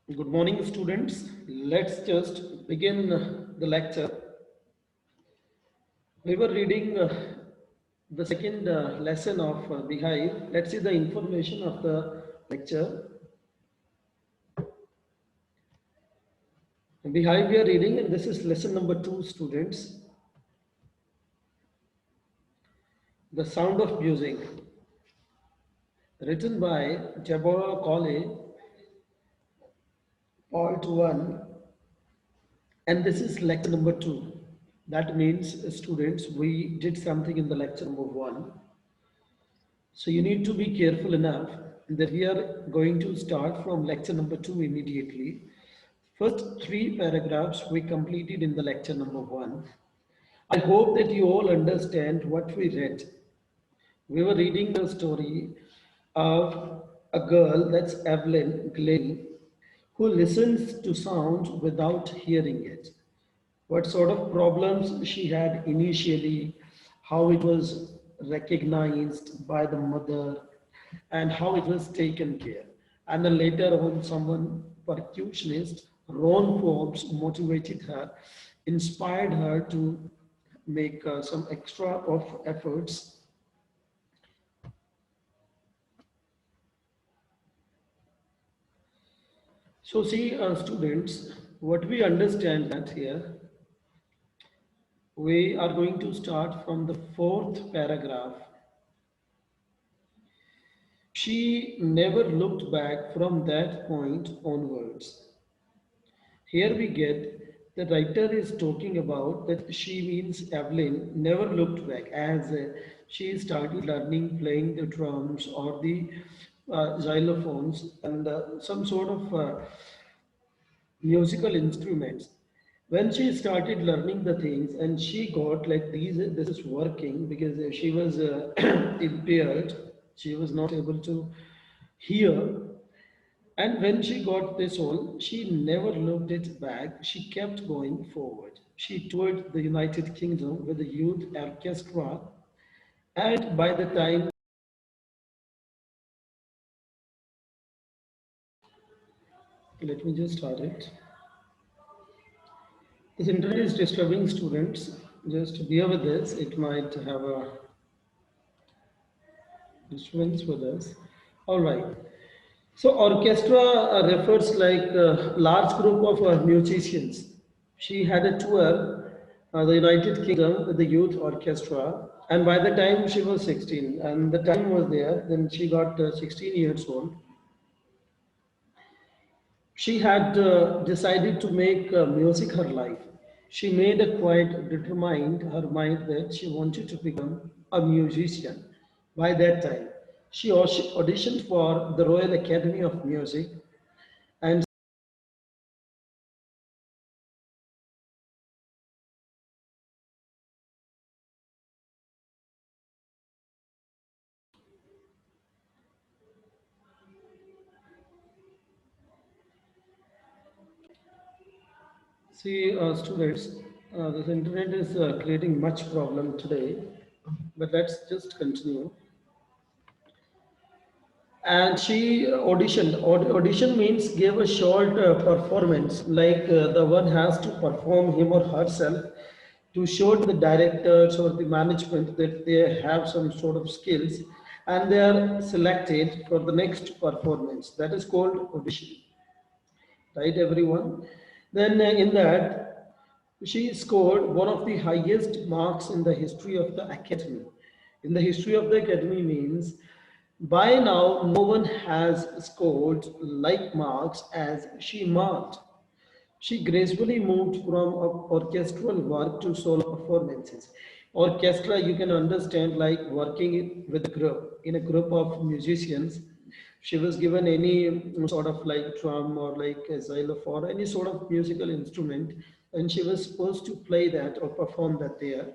Good morning, students. Let's just begin the lecture. We were reading the second lesson of Beehive. Let's see the information of the lecture. Beehive we are reading, and this is lesson number 2, students. The Sound of Music, written by Deborah Colley, part 1, and this is lecture number 2. That means, students, we did something in the lecture number 1. So you need to be careful enough that we are going to start from lecture number 2 immediately. First three paragraphs we completed in the lecture number 1. I hope that you all understand what we read. We were reading the story of a girl, that's Evelyn Glennie, who listens to sound without hearing it. What sort of problems she had initially, how it was recognized by the mother, and how it was taken care. And then later on, someone, percussionist, Ron Forbes, motivated her, inspired her to make some extra of efforts. So see, students, what we understand that here, we are going to start from the fourth paragraph. She never looked back from that point onwards. Here we get the writer is talking about that she means Evelyn never looked back as she started learning playing the drums or the xylophones and some sort of musical instruments. When she started learning the things and she got like these, this is working because she was impaired, she was not able to hear. And when she got this all, she never looked it back. She kept going forward. She toured the United Kingdom with the youth orchestra, and by the time, let me just start it. This internet is disturbing students. Just bear with this. It might have a disturbance with us. All right. So orchestra refers like a large group of musicians. She had a tour, the United Kingdom with the youth orchestra, and by the time she was 16, and the time was there, then she got 16 years old. She had decided to make music her life. She made a quite determined her mind that she wanted to become a musician. By that time, she auditioned for the Royal Academy of Music and see, students, this internet is creating much problem today, but let's just continue. And she auditioned. Audition means gave a short performance, like the one has to perform him or herself to show to the directors or the management that they have some sort of skills, and they are selected for the next performance. That is called audition, right, everyone? Then in that, she scored one of the highest marks in the history of the academy. In the history of the academy means by now no one has scored like marks as she marked. She gracefully moved from orchestral work to solo performances. Orchestra, you can understand, like working with a group, in a group of musicians. She was given any sort of like drum or like a xylophone, or any sort of musical instrument, and she was supposed to play that or perform that there.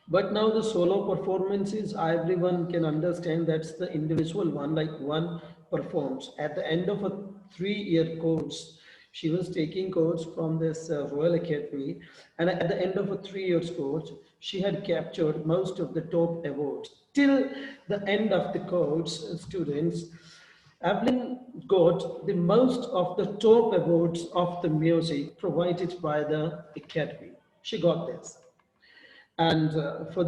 But now the solo performances, everyone can understand that's the individual one, like one performs. At the end of a 3-year course, she was taking course from this Royal Academy, and at the end of a 3 year course, she had captured most of the top awards. Till the end of the course, students, Evelyn got the most of the top awards of the music provided by the Academy. She got this. And for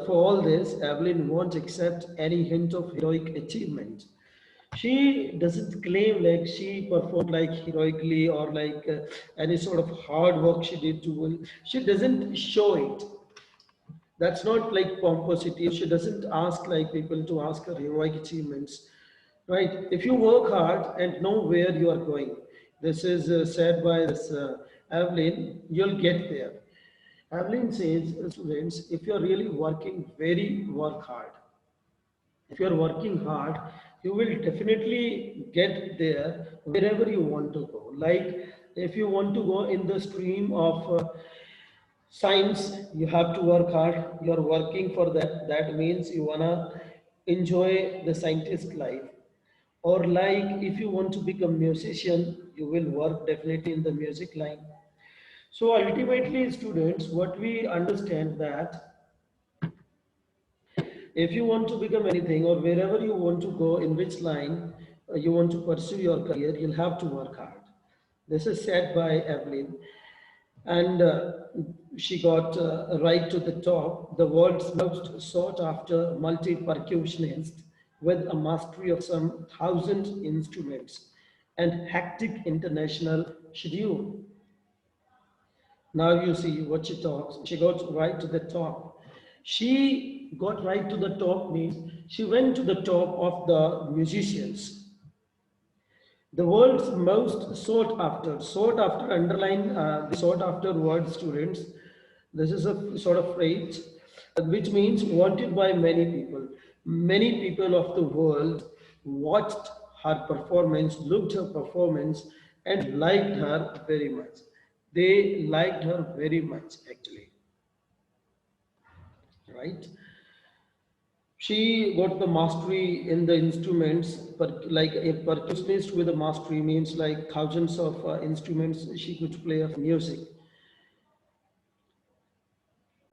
all this, Evelyn won't accept any hint of heroic achievement. She doesn't claim like she performed like heroically or like any sort of hard work she did to win. She doesn't show it. That's not like pomposity. She doesn't ask like people to ask her heroic achievements, right? If you work hard and know where you are going, this is said by this Evelyn, you'll get there. Evelyn says, students, if you're really working, very work hard. If you're working hard, you will definitely get there wherever you want to go. Like if you want to go in the stream of science, you have to work hard. You're working for that. That means you wanna enjoy the scientist life. Or like if you want to become musician, you will work definitely in the music line. So ultimately, students, what we understand that if you want to become anything or wherever you want to go, in which line you want to pursue your career, you'll have to work hard. This is said by Evelyn. And she got right to the top, the world's most sought after multi percussionist with a mastery of some thousand instruments and hectic international schedule. Now you see what she talks. She got right to the top. She got right to the top means she went to the top of the musicians. The world's most sought after, underline the sought after word, students. This is a sort of phrase which means wanted by many people. Many people of the world watched her performance, looked her performance, and liked her very much. They liked her very much, actually, right? She got the mastery in the instruments, but like a percussionist with a mastery means like thousands of instruments she could play of music.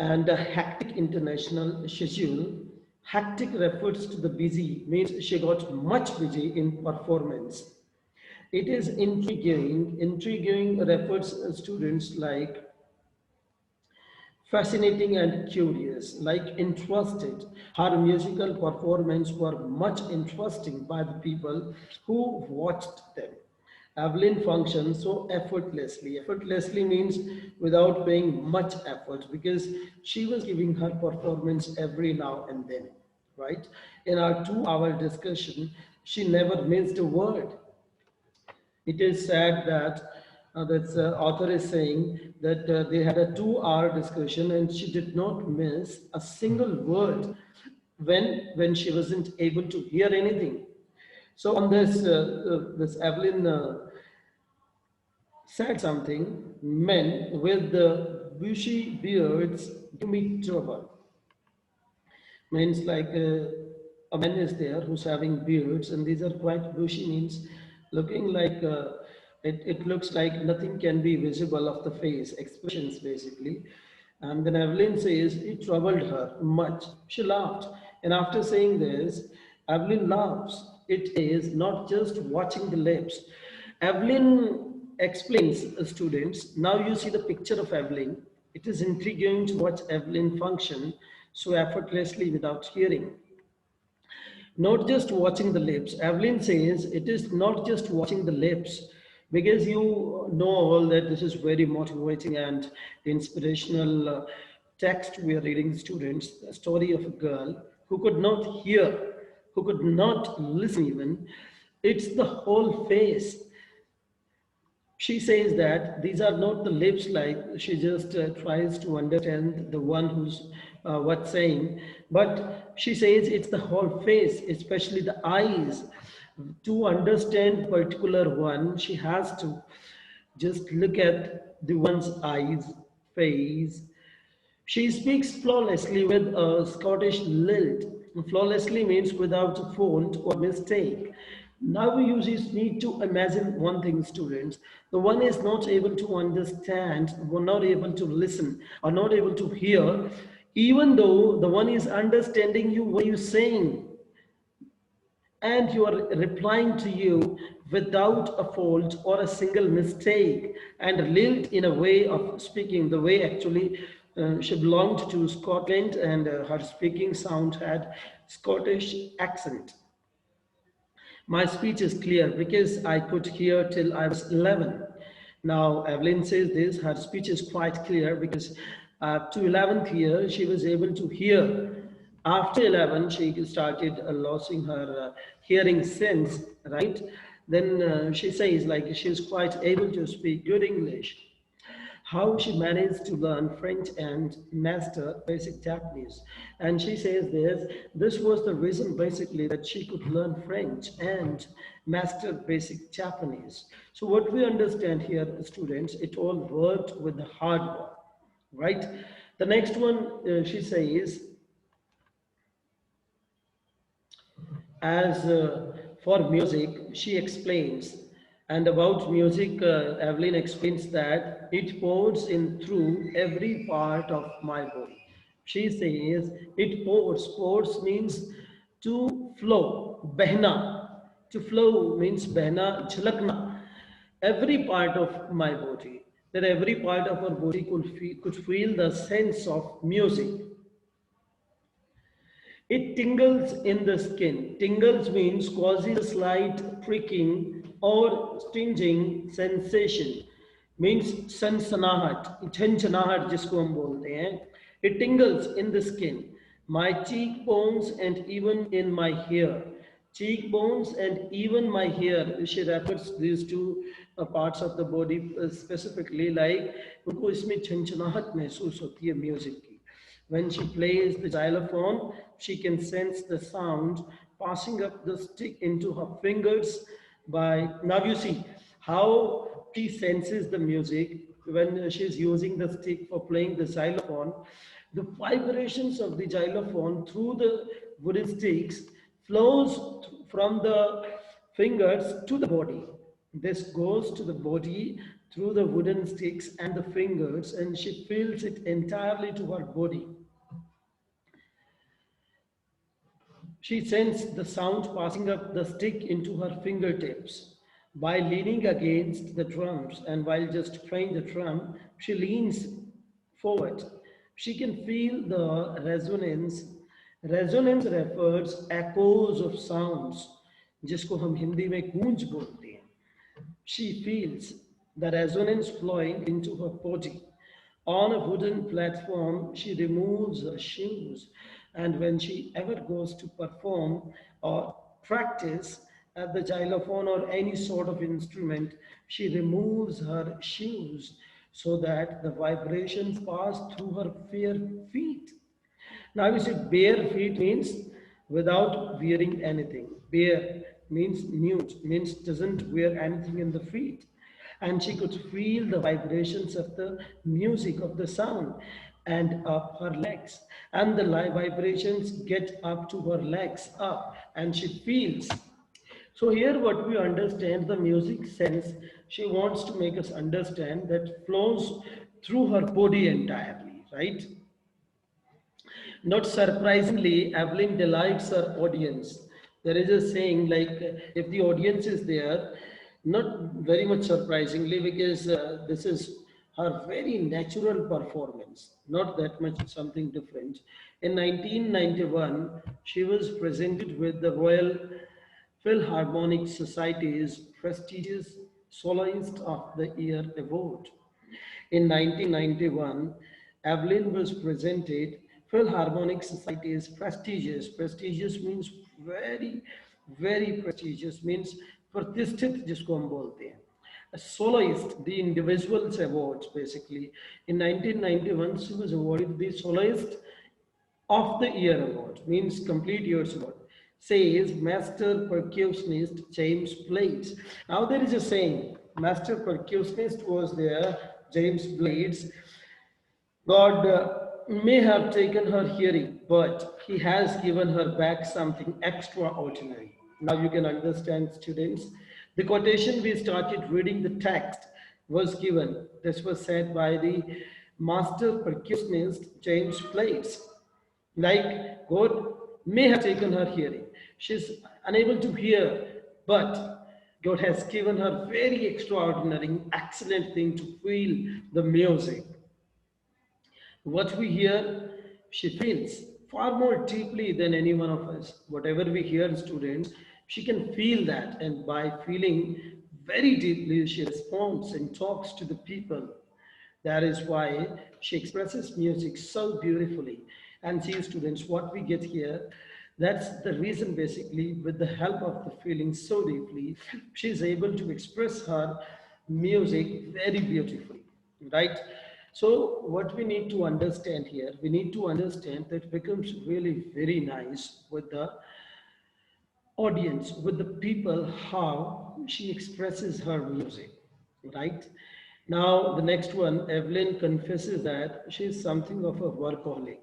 And a hectic international schedule. Hectic refers to the busy, means she got much busy in performance. It is intriguing. Intriguing refers students like fascinating and curious, like interested. Her musical performance were much interesting by the people who watched them. Evelyn functioned so effortlessly. Effortlessly means without paying much effort because she was giving her performance every now and then, right? In our 2 hour discussion, she never missed a word. It is said that that author is saying that they had a 2 hour discussion and she did not miss a single word when she wasn't able to hear anything. So on this this Evelyn said something. Men with the bushy beards give me trouble. Means like a man is there who's having beards and these are quite bushy, means looking like it looks like nothing can be visible of the face expressions basically. And then Evelyn says it troubled her much. She laughed, and after saying this, Evelyn laughs. It is not just watching the lips. Evelyn explains, students, now you see the picture of Evelyn. It is intriguing to watch Evelyn function so effortlessly without hearing. Not just watching the lips. Evelyn says it is not just watching the lips because you know all that this is very motivating and inspirational text we are reading, students. A story of a girl who could not hear, who could not listen even. It's the whole face. She says that these are not the lips, like she just tries to understand the one who's what's saying, but she says it's the whole face, especially the eyes. To understand particular one, she has to just look at the one's eyes, face. She speaks flawlessly with a Scottish lilt. Flawlessly means without a fault or mistake. Now you just need to imagine one thing, students. The one is not able to understand, or not able to listen, or not able to hear, even though the one is understanding you what you're saying. and you are replying to you without a fault or a single mistake, and lived in a way of speaking the way actually she belonged to Scotland, and her speaking sound had Scottish accent. My speech is clear because I could hear till I was 11. Now, Evelyn says this, her speech is quite clear because up to 11th year, she was able to hear. After 11, she started losing her hearing sense, right? Then she says like she's quite able to speak good English. How she managed to learn French and master basic Japanese. And she says this was the reason basically that she could learn French and master basic Japanese. So what we understand here, students, it all worked with the hard work, right? The next one, she says, as for music, she explains, and about music, Evelyn explains that it pours in through every part of my body. She says it pours. Pours means to flow. Behna. To flow means behna, jhalakna. Every part of my body. That every part of our body could feel the sense of music. It tingles in the skin. Tingles means causes a slight pricking or stinging sensation. Means सनसनाहट, झंझनाहट जिसको हम बोलते हैं. It tingles in the skin. My cheekbones and even in my hair. Cheekbones and even my hair. She refers these two parts of the body specifically, like उनको इसमें झंझनाहट महसूस होती है music की. When she plays the xylophone, she can sense the sound passing up the stick into her fingers by. Now you see how she senses the music when she's using the stick for playing the xylophone. The vibrations of the xylophone through the wooden sticks flows from the fingers to the body. This goes to the body through the wooden sticks and the fingers, and she feels it entirely to her body. She sends the sound passing up the stick into her fingertips. By leaning against the drums and while just playing the drum, she leans forward. She can feel the resonance. Resonance refers echoes of sounds, जिसको हम हिंदी में गूंज बोलते हैं. She feels the resonance flowing into her body. On a wooden platform, she removes her shoes, and when she ever goes to perform or practice at the xylophone or any sort of instrument, she removes her shoes so that the vibrations pass through her bare feet. Now you see, bare feet means without wearing anything. Bare means nude, means doesn't wear anything in the feet. And she could feel the vibrations of the music of the sound and up her legs. And the vibrations get up to her legs up, and she feels. So here what we understand, the music sense, she wants to make us understand that flows through her body entirely, right? Not surprisingly, Evelyn delights her audience. There is a saying like, if the audience is there, not very much surprisingly, because this is her very natural performance, not that much something different. In 1991, she was presented with the Royal Philharmonic Society's prestigious Soloist of the Year award. In 1991, Evelyn was presented Philharmonic Society's prestigious. Prestigious means very, very prestigious, means प्रतिष्ठित जिसको हम बोलते हैं. A soloist, the individual's awards basically. In 1991, she was awarded the Soloist of the Year award, means complete year's award. Says Master Percussionist James Blades. Now there is a saying, Master Percussionist was there, James Blades. God may have taken her hearing, but he has given her back something extraordinary. Now you can understand, students. The quotation we started reading the text was given. This was said by the master percussionist James Blades. Like God may have taken her hearing. She's unable to hear, but God has given her very extraordinary, excellent thing to feel the music. What we hear, she feels far more deeply than any one of us. Whatever we hear, students, she can feel that, and by feeling very deeply, she responds and talks to the people. That is why she expresses music so beautifully. And see, students, what we get here, that's the reason basically, with the help of the feeling so deeply, she is able to express her music very beautifully, right? So, what we need to understand here, we need to understand that it becomes really very nice with the audience, with the people, how she expresses her music, right? Now, the next one, Evelyn confesses that she is something of a workaholic.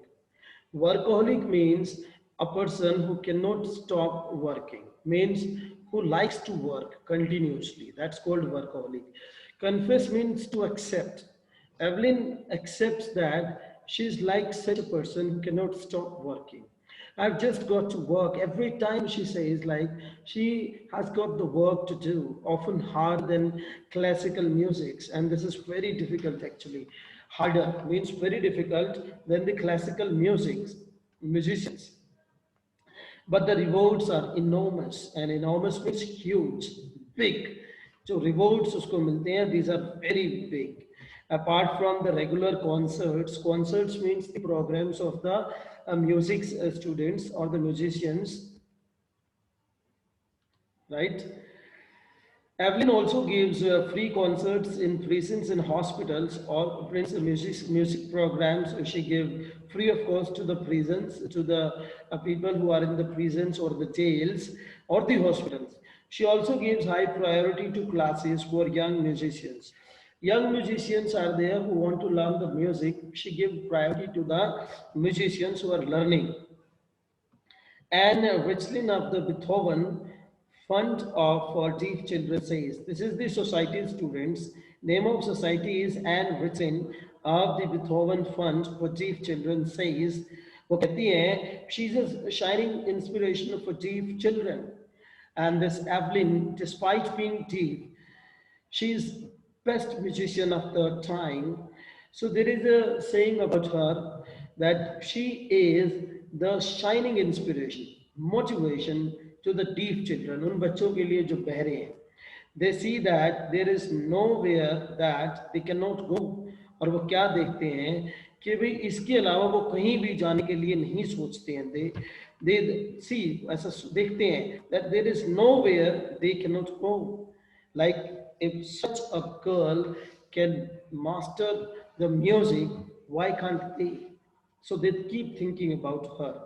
Workaholic means a person who cannot stop working, means who likes to work continuously. That's called workaholic. Confess means to accept. Evelyn accepts that she's like such a person who cannot stop working. I've just got to work. Every time she says, like, she has got the work to do, often harder than classical musics. And this is very difficult actually. Harder means very difficult than the classical musics, musicians. But the rewards are enormous, and enormous means huge, big. So rewards उसको मिलते हैं, these are very big. Apart from the regular concerts, concerts means the programs of the music students or the musicians, right? Evelyn also gives free concerts in prisons and hospitals, or brings music programs. She gives free of cost to the prisons, to the people who are in the prisons or the jails or the hospitals. She also gives high priority to classes for young musicians. Young musicians are there who want to learn the music. She gives priority to the musicians who are learning. And Richlin of the Beethoven Fund for Deaf Children says, this is the society students. Name of society is Anne Richlin of the Beethoven Fund for Deaf Children says, वो कहती है, she's a shining inspiration for deaf children. And this Evelyn, despite being deaf, she's best musician of the time. So there is a saying about her that she is the shining inspiration, motivation to the deaf children, उन बच्चों के लिए जो बहरे हैं. They see that there is nowhere that they cannot go. और वो क्या देखते हैं कि भाई इसके अलावा वो कहीं भी जाने के लिए नहीं सोचते हैं. they see, ऐसा देखते हैं that there is nowhere they cannot go. Like, if such a girl can master the music, why can't they? So they keep thinking about her.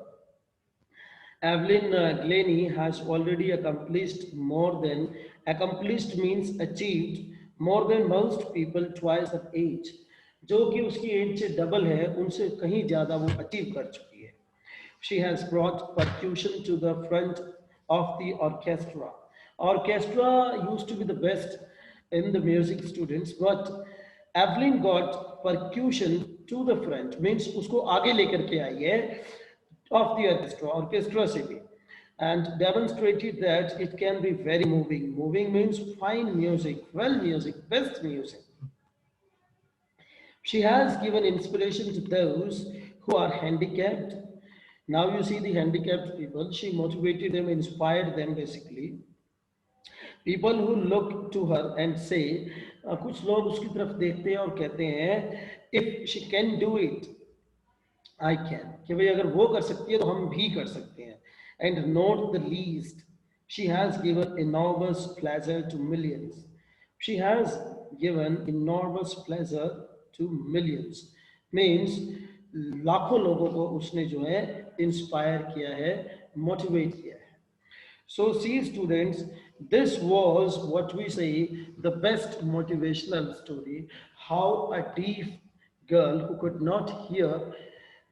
Evelyn Glennie has already accomplished means achieved more than most people twice her age. जो कि उसकी as से double है, उनसे कहीं ज़्यादा वो achieve कर चुकी है. She has brought percussion to the front of the orchestra. Orchestra used to be the best in the music students, but Evelyn got percussion to the front, means उसको आगे लेकर के आई है of the orchestra से भी, and demonstrated that it can be very moving. Moving means fine music, well music, best music. She has given inspiration to those who are handicapped. Now you see the handicapped people, she motivated them, inspired them basically. People who look to her and say, कुछ लोग उसकी तरफ देखते हैं और कहते हैं, if she can do it, I can. कि भाई अगर वो कर सकती है तो हम भी कर सकते हैं. And not the least, she has given enormous pleasure to millions. She has given enormous pleasure to millions. Means लाखों लोगों को उसने जो है इंस्पायर किया है, मोटिवेट किया है. So, see, students, this was what we say the best motivational story, how a deaf girl who could not hear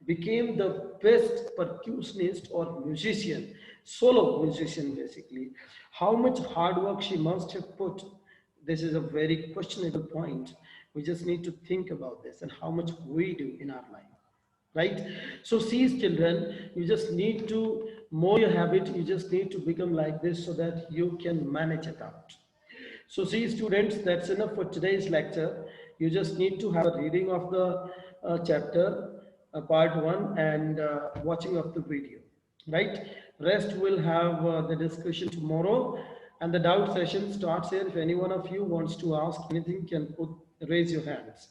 became the best percussionist or musician, solo musician basically. How much hard work she must have put. This is a very questionable point. We just need to think about this and how much we do in our life, right? So, see, children, you just need to more your habit, you just need to become like this so that you can manage it out. So see students, that's enough for today's lecture. You just need to have a reading of the chapter, part 1, and watching of the video, right? Rest will have the discussion tomorrow, and the doubt session starts here. If any one of you wants to ask anything, can raise your hands.